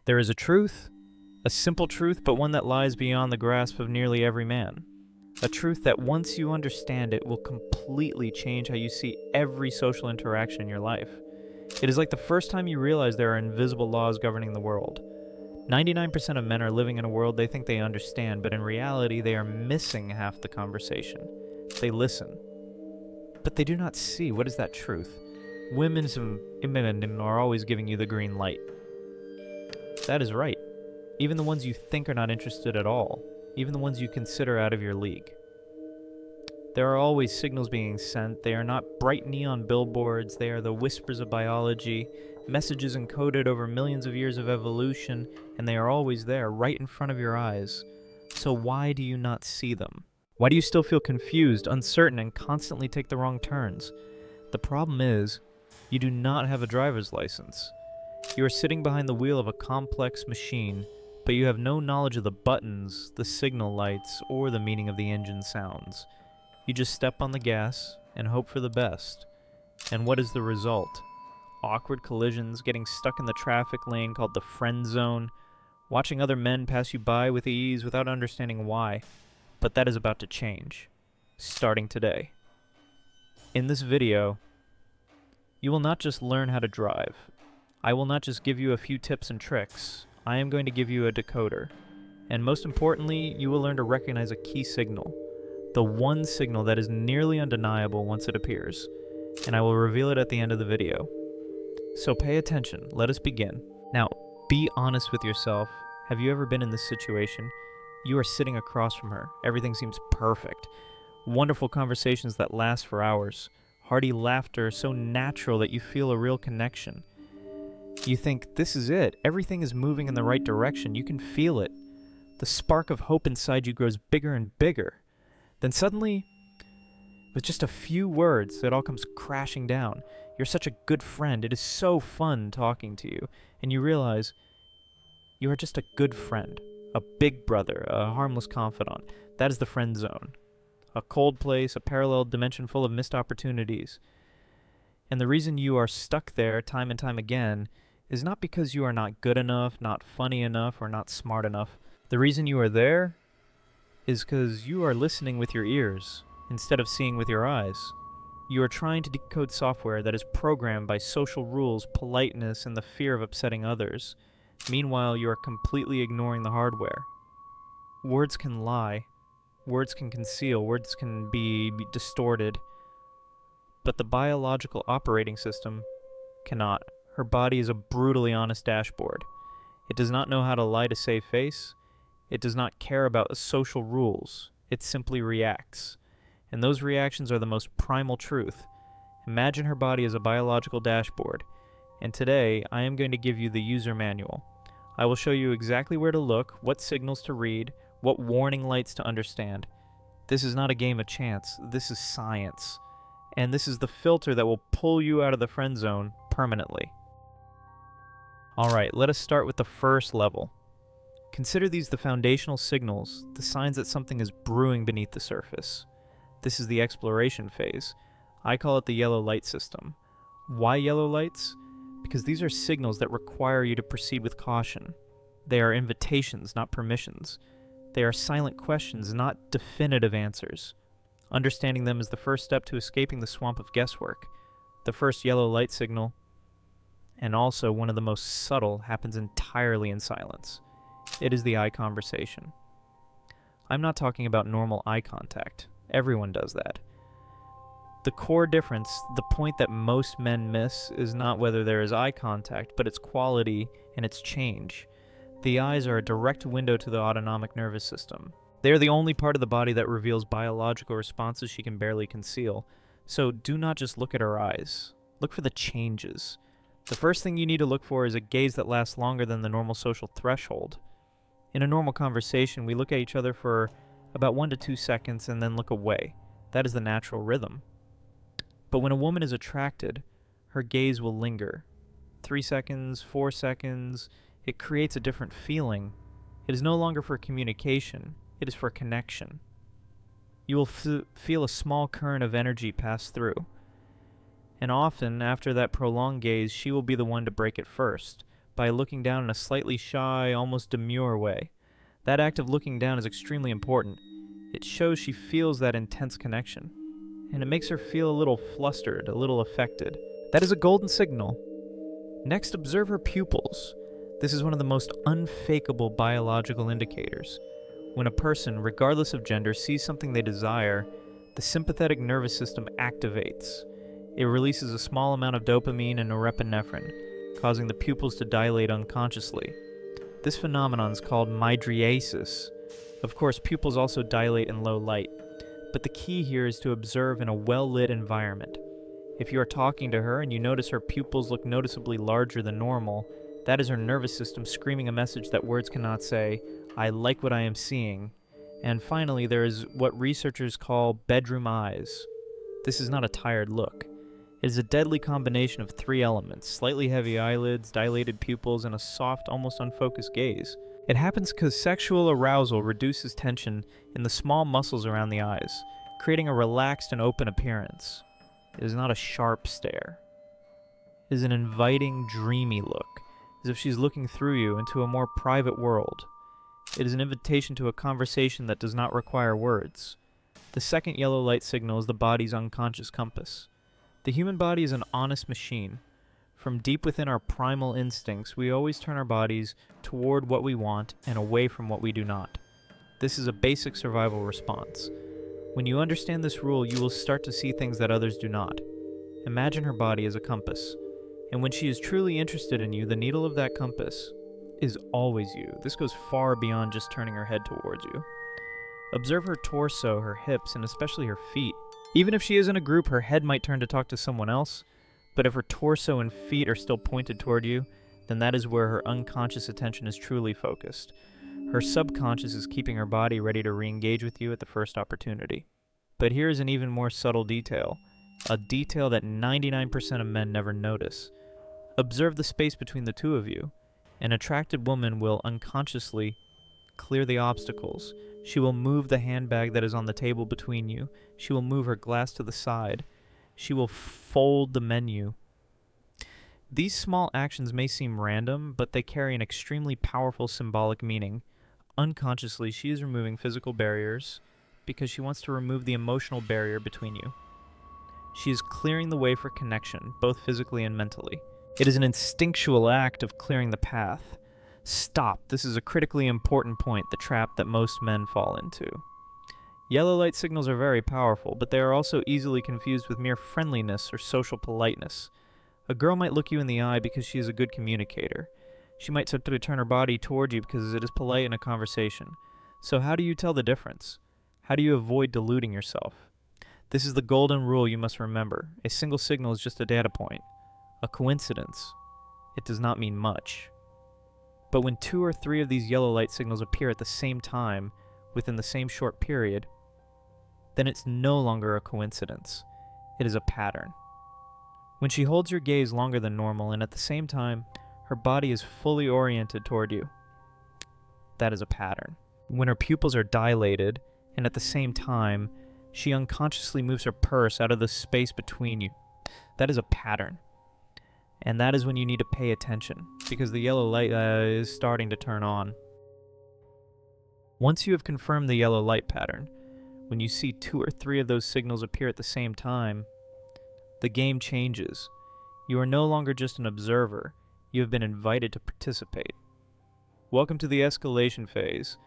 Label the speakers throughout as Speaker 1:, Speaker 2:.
Speaker 1: There is a truth, a simple truth, but one that lies beyond the grasp of nearly every man. A truth that once you understand it will completely change how you see every social interaction in your life. It is like the first time you realize there are invisible laws governing the world. 99% of men are living in a world they think they understand, but in reality they are missing half the conversation. They listen, but they do not see. What is that truth? Women are always giving you the green light. That is right. Even the ones you think are not interested at all. Even the ones you consider out of your league. There are always signals being sent. They are not bright neon billboards. They are the whispers of biology, messages encoded over millions of years of evolution, and they are always there, right in front of your eyes. So why do you not see them? Why do you still feel confused, uncertain, and constantly take the wrong turns? The problem is, you do not have a driver's license. You are sitting behind the wheel of a complex machine, but you have no knowledge of the buttons, the signal lights, or the meaning of the engine sounds. You just step on the gas and hope for the best. And what is the result? Awkward collisions, getting stuck in the traffic lane called the friend zone, watching other men pass you by with ease without understanding why. But that is about to change, starting today. In this video, you will not just learn how to drive. I will not just give you a few tips and tricks. I am going to give you a decoder. And most importantly, you will learn to recognize a key signal. The one signal that is nearly undeniable once it appears. And I will reveal it at the end of the video. So pay attention. Let us begin. Now, be honest with yourself. Have you ever been in this situation? You are sitting across from her. Everything seems perfect. Wonderful conversations that last for hours. Hearty laughter so natural that you feel a real connection. You think, this is it. Everything is moving in the right direction. You can feel it. The spark of hope inside you grows bigger and bigger. Then suddenly, with just a few words, it all comes crashing down. You're such a good friend. It is so fun talking to you. And you realize you are just a good friend. A big brother, a harmless confidant. That is the friend zone. A cold place, a parallel dimension full of missed opportunities. And the reason you are stuck there time and time again is not because you are not good enough, not funny enough, or not smart enough. The reason you are there is because you are listening with your ears instead of seeing with your eyes. You are trying to decode software that is programmed by social rules, politeness, and the fear of upsetting others. Meanwhile, you are completely ignoring the hardware. Words can lie. Words can conceal. Words can be distorted. But the biological operating system cannot. Her body is a brutally honest dashboard. It does not know how to lie to save face. It does not care about social rules. It simply reacts. And those reactions are the most primal truth. Imagine her body as a biological dashboard. And today, I am going to give you the user manual. I will show you exactly where to look, what signals to read, what warning lights to understand. This is not a game of chance. This is science. And this is the filter that will pull you out of the friend zone permanently. Alright, let us start with the first level. Consider these the foundational signals, the signs that something is brewing beneath the surface. This is the exploration phase. I call it the yellow light system. Why yellow lights? Because these are signals that require you to proceed with caution. They are invitations, not permissions. They are silent questions, not definitive answers. Understanding them is the first step to escaping the swamp of guesswork. The first yellow light signal, and also one of the most subtle, happens entirely in silence. It is the eye conversation. I'm not talking about normal eye contact. Everyone does that. The core difference, the point that most men miss, is not whether there is eye contact, but its quality and its change. The eyes are a direct window to the autonomic nervous system. They are the only part of the body that reveals biological responses she can barely conceal. So do not just look at her eyes. Look for the changes. The first thing you need to look for is a gaze that lasts longer than the normal social threshold. In a normal conversation, we look at each other for about 1 to 2 seconds and then look away. That is the natural rhythm. But when a woman is attracted, her gaze will linger. 3 seconds, 4 seconds, it creates a different feeling. It is no longer for communication, it is for connection. You will feel a small current of energy pass through. And often, after that prolonged gaze, she will be the one to break it first. by looking down in a slightly shy, almost demure way. That act of looking down is extremely important. It shows she feels that intense connection, and it makes her feel a little flustered, a little affected. That is a golden signal. Next, observe her pupils. This is one of the most unfakeable biological indicators. When a person, regardless of gender, sees something they desire, the sympathetic nervous system activates. It releases a small amount of dopamine and norepinephrine, causing the pupils to dilate unconsciously. This phenomenon is called mydriasis. Of course, pupils also dilate in low light, but the key here is to observe in a well-lit environment. If you are talking to her and you notice her pupils look noticeably larger than normal, that is her nervous system screaming a message that words cannot say, "I like what I am seeing." And finally, there is what researchers call bedroom eyes. This is not a tired look. It is a deadly combination of three elements: slightly heavy eyelids, dilated pupils, and a soft, almost unfocused gaze. It happens because sexual arousal reduces tension in the small muscles around the eyes, creating a relaxed and open appearance. It is not a sharp stare. It is an inviting, dreamy look, as if she's looking through you into a more private world. It is an invitation to a conversation that does not require words. The second yellow light signal is the body's unconscious compass. The human body is an honest machine. From deep within our primal instincts, we always turn our bodies toward what we want and away from what we do not. This is a basic survival response. When you understand this rule, you will start to see things that others do not. Imagine her body as a compass, and when she is truly interested in you, the needle of that compass is always you. This goes far beyond just turning her head towards you. Observe her torso, her hips, and especially her feet. Even if she is in a group, her head might turn to talk to someone else, but if her torso and feet are still pointed toward you, then that is where her unconscious attention is truly focused. Her subconscious is keeping her body ready to re-engage with you at the first opportunity. But here is an even more subtle detail, a detail that 99% of men never notice. Observe the space between the two of you. An attracted woman will unconsciously clear the obstacles. She will move the handbag that is on the table between you. She will move her glass to the side. She will fold the menu. These small actions may seem random, but they carry an extremely powerful symbolic meaning. Unconsciously, she is removing physical barriers because she wants to remove the emotional barrier between you. She is clearing the way for connection, both physically and mentally. It is an instinctual act of clearing the path. Stop. This is a critically important point, the trap that most men fall into. Yellow light signals are very powerful, but they are also easily confused with mere friendliness or social politeness. A girl might look you in the eye because she is a good communicator. She might simply turn her body toward you because it is polite in a conversation. So how do you tell the difference? How do you avoid deluding yourself? This is the golden rule you must remember. A single signal is just a data point. A coincidence. It does not mean much. But when 2 or 3 of these yellow light signals appear at the same time, within the same short period, then it's no longer a coincidence. It is a pattern. When she holds your gaze longer than normal and at the same time, her body is fully oriented toward you, that is a pattern. When her pupils are dilated and at the same time, she unconsciously moves her purse out of the space between you, that is a pattern. And that is when you need to pay attention, because the yellow light is starting to turn on. Once you have confirmed the yellow light pattern, when you see 2 or 3 of those signals appear at the same time, the game changes. You are no longer just an observer, you have been invited to participate. Welcome to the escalation phase,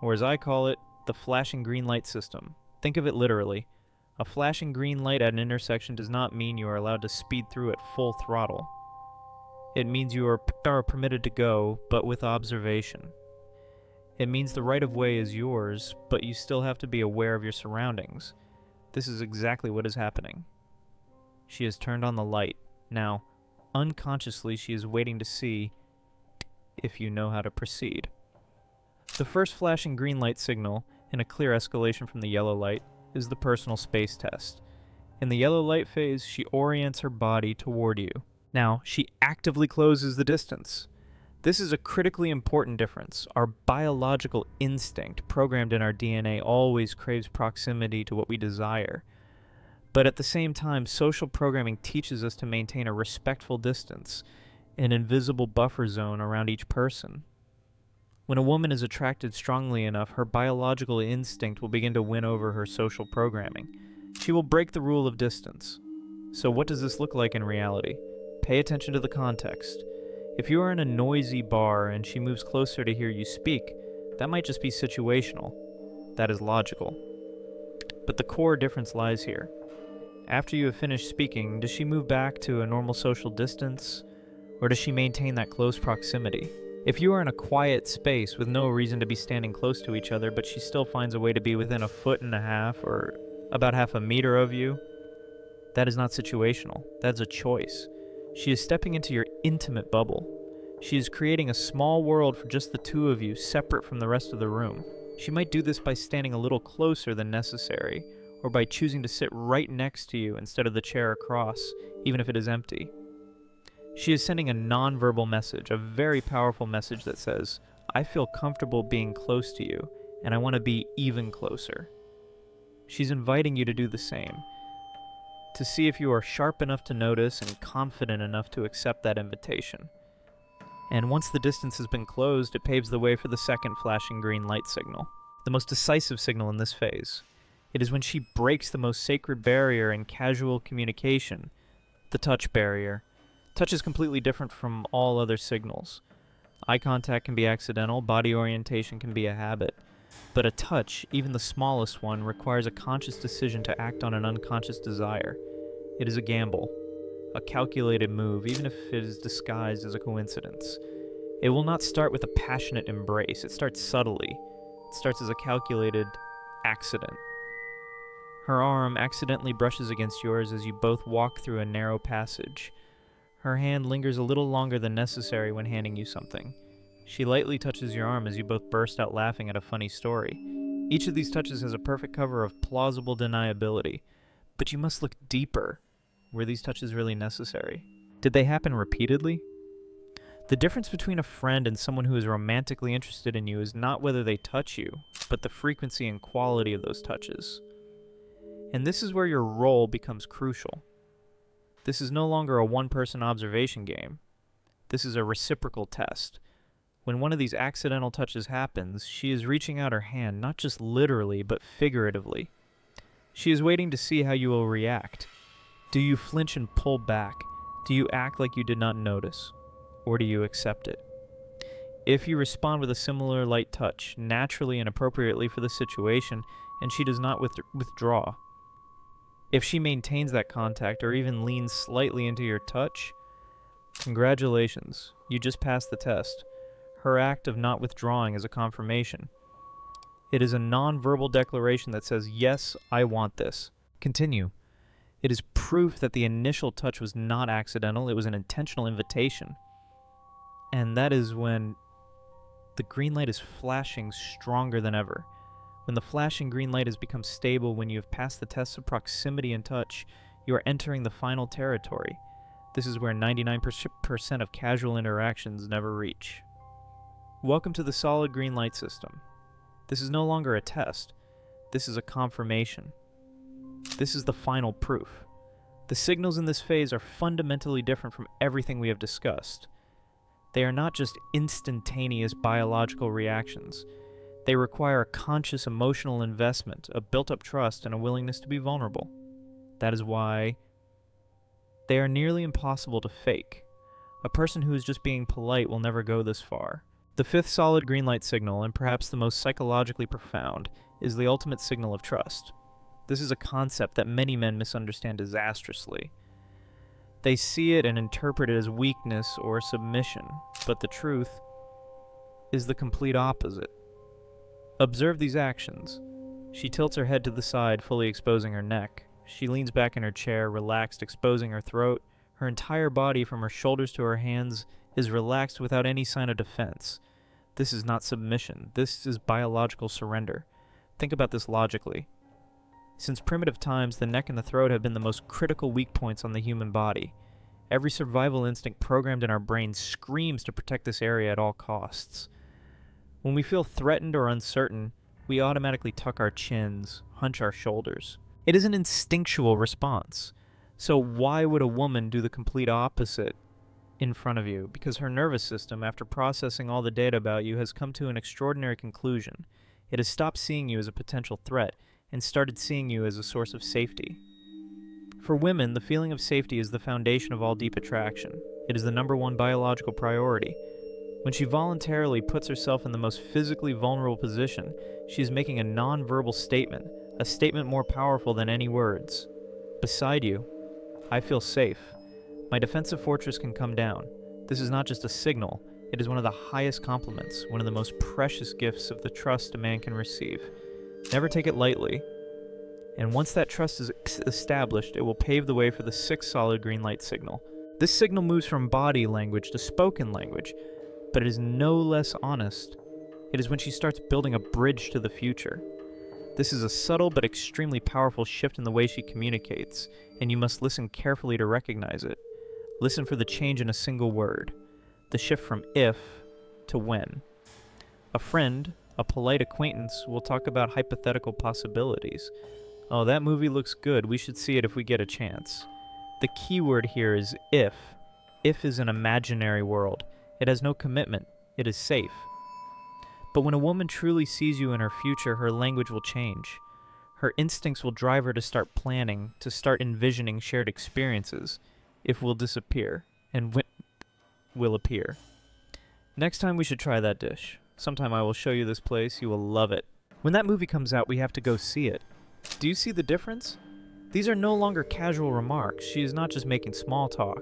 Speaker 1: or as I call it, the flashing green light system. Think of it literally. A flashing green light at an intersection does not mean you are allowed to speed through at full throttle. It means you are permitted to go, but with observation. It means the right of way is yours, but you still have to be aware of your surroundings. This is exactly what is happening. She has turned on the light. Now, unconsciously, she is waiting to see if you know how to proceed. The first flashing green light signal, in a clear escalation from the yellow light, is the personal space test. In the yellow light phase, she orients her body toward you. Now, she actively closes the distance. This is a critically important difference. Our biological instinct, programmed in our DNA, always craves proximity to what we desire. But at the same time, social programming teaches us to maintain a respectful distance. an invisible buffer zone around each person. When a woman is attracted strongly enough, her biological instinct will begin to win over her social programming. She will break the rule of distance. So what does this look like in reality? Pay attention to the context. If you are in a noisy bar and she moves closer to hear you speak, that might just be situational. That is logical. But the core difference lies here. After you have finished speaking, does she move back to a normal social distance, or does she maintain that close proximity? If you are in a quiet space with no reason to be standing close to each other, but she still finds a way to be within 1.5 feet or about 0.5 meters of you, that is not situational. That's a choice. She is stepping into your intimate bubble. She is creating a small world for just the two of you, separate from the rest of the room. She might do this by standing a little closer than necessary, or by choosing to sit right next to you instead of the chair across, even if it is empty. She is sending a nonverbal message, a very powerful message that says, I feel comfortable being close to you, and I want to be even closer. She's inviting you to do the same, to see if you are sharp enough to notice and confident enough to accept that invitation. And once the distance has been closed, it paves the way for the second flashing green light signal, the most decisive signal in this phase. It is when she breaks the most sacred barrier in casual communication, the touch barrier. Touch is completely different from all other signals. Eye contact can be accidental, body orientation can be a habit. But a touch, even the smallest one, requires a conscious decision to act on an unconscious desire. It is a gamble, a calculated move, even if it is disguised as a coincidence. It will not start with a passionate embrace. It starts subtly. It starts as a calculated accident. Her arm accidentally brushes against yours as you both walk through a narrow passage. Her hand lingers a little longer than necessary when handing you something. She lightly touches your arm as you both burst out laughing at a funny story. Each of these touches has a perfect cover of plausible deniability, but you must look deeper. Were these touches really necessary? Did they happen repeatedly? The difference between a friend and someone who is romantically interested in you is not whether they touch you, but the frequency and quality of those touches. And this is where your role becomes crucial. This is no longer a one-person observation game. This is a reciprocal test. When one of these accidental touches happens, she is reaching out her hand, not just literally, but figuratively. She is waiting to see how you will react. Do you flinch and pull back? Do you act like you did not notice? Or do you accept it? If you respond with a similar light touch, naturally and appropriately for the situation, and she does not withdraw. If she maintains that contact or even leans slightly into your touch, congratulations, you just passed the test. Her act of not withdrawing is a confirmation. It is a non-verbal declaration that says, yes, I want this. Continue. It is proof that the initial touch was not accidental, it was an intentional invitation. And that is when the green light is flashing stronger than ever. When the flashing green light has become stable, when you have passed the tests of proximity and touch, you are entering the final territory. This is where 99% of casual interactions never reach. Welcome to the solid green light system. This is no longer a test. This is a confirmation. This is the final proof. The signals in this phase are fundamentally different from everything we have discussed. They are not just instantaneous biological reactions. They require a conscious emotional investment, a built-up trust, and a willingness to be vulnerable. That is why they are nearly impossible to fake. A person who is just being polite will never go this far. The fifth solid green light signal, and perhaps the most psychologically profound, is the ultimate signal of trust. This is a concept that many men misunderstand disastrously. They see it and interpret it as weakness or submission, but the truth is the complete opposite. Observe these actions. She tilts her head to the side, fully exposing her neck. She leans back in her chair, relaxed, exposing her throat. Her entire body, from her shoulders to her hands, is relaxed without any sign of defense. This is not submission. This is biological surrender. Think about this logically. Since primitive times, the neck and the throat have been the most critical weak points on the human body. Every survival instinct programmed in our brains screams to protect this area at all costs. When we feel threatened or uncertain, we automatically tuck our chins, hunch our shoulders. It is an instinctual response. So why would a woman do the complete opposite in front of you because her nervous system, after processing all the data about you, has come to an extraordinary conclusion. It has stopped seeing you as a potential threat and started seeing you as a source of safety. For women, the feeling of safety is the foundation of all deep attraction. It is the #1 biological priority. When she voluntarily puts herself in the most physically vulnerable position, she is making a non-verbal statement, a statement more powerful than any words. Beside you, I feel safe. My defensive fortress can come down. This is not just a signal, it is one of the highest compliments, one of the most precious gifts of the trust a man can receive. Never take it lightly. And once that trust is established, it will pave the way for the 6th solid green light signal. This signal moves from body language to spoken language, but it is no less honest. It is when she starts building a bridge to the future. This is a subtle but extremely powerful shift in the way she communicates, and you must listen carefully to recognize it. Listen for the change in a single word, the shift from if to when. A friend, a polite acquaintance, will talk about hypothetical possibilities. Oh, that movie looks good, we should see it if we get a chance. The key word here is if. If is an imaginary world. It has no commitment. It is safe. But when a woman truly sees you in her future, her language will change. Her instincts will drive her to start planning, to start envisioning shared experiences. If will disappear, and will appear. Next time we should try that dish. Sometime I will show you this place, you will love it. When that movie comes out, we have to go see it. Do you see the difference? These are no longer casual remarks. She is not just making small talk.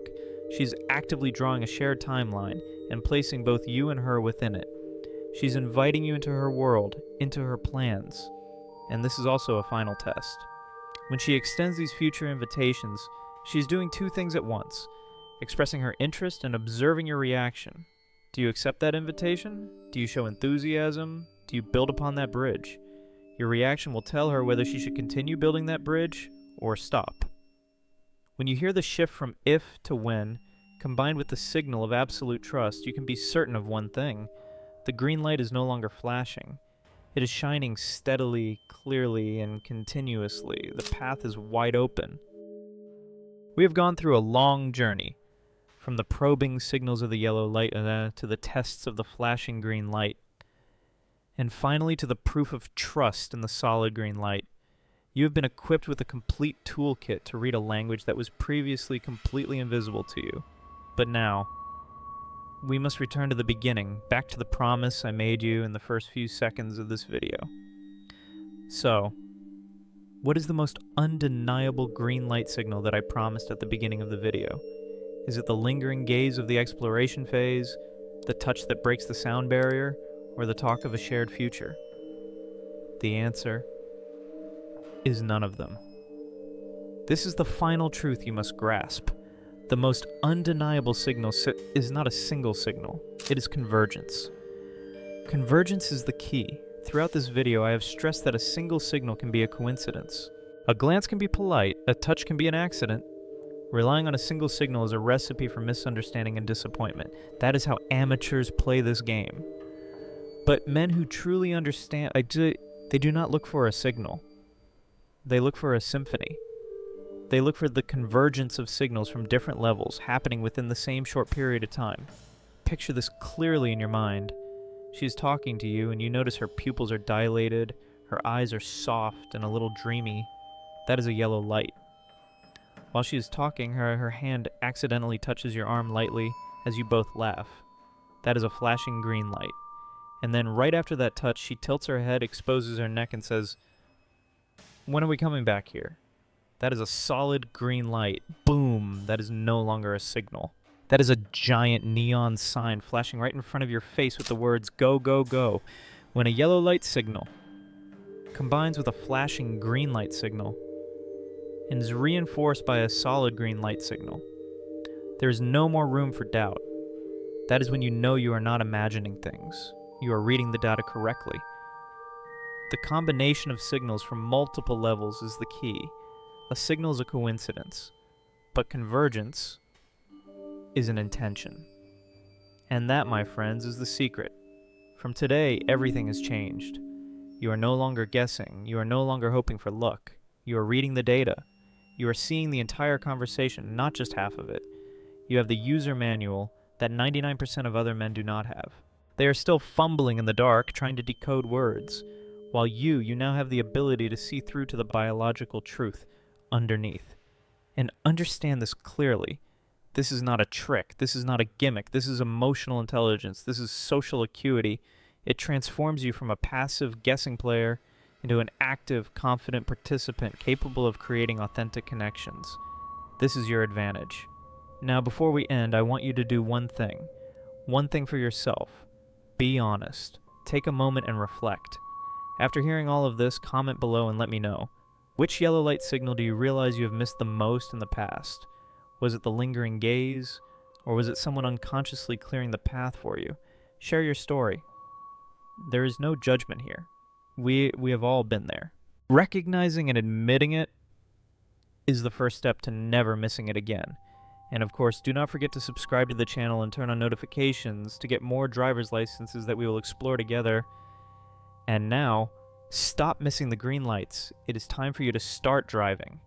Speaker 1: She is actively drawing a shared timeline and placing both you and her within it. She's inviting you into her world, into her plans. And this is also a final test. When she extends these future invitations, she's doing 2 things at once, expressing her interest and observing your reaction. Do you accept that invitation? Do you show enthusiasm? Do you build upon that bridge? Your reaction will tell her whether she should continue building that bridge or stop. When you hear the shift from if to when, combined with the signal of absolute trust, you can be certain of one thing. The green light is no longer flashing. It is shining steadily, clearly, and continuously. The path is wide open. We have gone through a long journey, from the probing signals of the yellow light to the tests of the flashing green light, and finally to the proof of trust in the solid green light. You have been equipped with a complete toolkit to read a language that was previously completely invisible to you. But now, we must return to the beginning, back to the promise I made you in the first few seconds of this video. So, what is the most undeniable green light signal that I promised at the beginning of the video? Is it the lingering gaze of the exploration phase, the touch that breaks the sound barrier, or the talk of a shared future? The answer is none of them. This is the final truth you must grasp. The most undeniable signal is not a single signal, it is convergence. Convergence is the key. Throughout this video, I have stressed that a single signal can be a coincidence. A glance can be polite, a touch can be an accident. Relying on a single signal is a recipe for misunderstanding and disappointment. That is how amateurs play this game. But men who truly understand, they do not look for a signal. They look for a symphony. They look for the convergence of signals from different levels happening within the same short period of time. Picture this clearly in your mind. She is talking to you and you notice her pupils are dilated, her eyes are soft and a little dreamy. That is a yellow light. While she is talking, her hand accidentally touches your arm lightly as you both laugh. That is a flashing green light. And then right after that touch, she tilts her head, exposes her neck, and says, "When are we coming back here?" That is a solid green light. Boom! That is no longer a signal. That is a giant neon sign flashing right in front of your face with the words, "Go, go, go." When a yellow light signal combines with a flashing green light signal and is reinforced by a solid green light signal, there is no more room for doubt. That is when you know you are not imagining things. You are reading the data correctly. The combination of signals from multiple levels is the key. A signal is a coincidence, but convergence is an intention. And that, my friends, is the secret. From today, everything has changed. You are no longer guessing. You are no longer hoping for luck. You are reading the data. You are seeing the entire conversation, not just half of it. You have the user manual that 99% of other men do not have. They are still fumbling in the dark, trying to decode words, while you now have the ability to see through to the biological truth underneath. And understand this clearly. This is not a trick. This is not a gimmick. This is emotional intelligence. This is social acuity. It transforms you from a passive guessing player into an active, confident participant capable of creating authentic connections. This is your advantage. Now, before we end, I want you to do one thing. One thing for yourself. Be honest. Take a moment and reflect. After hearing all of this, comment below and let me know. Which yellow light signal do you realize you have missed the most in the past? Was it the lingering gaze? Or was it someone unconsciously clearing the path for you? Share your story. There is no judgment here. We have all been there. Recognizing and admitting it is the first step to never missing it again. And of course, do not forget to subscribe to the channel and turn on notifications to get more driver's licenses that we will explore together. And now, stop missing the green lights. It is time for you to start driving.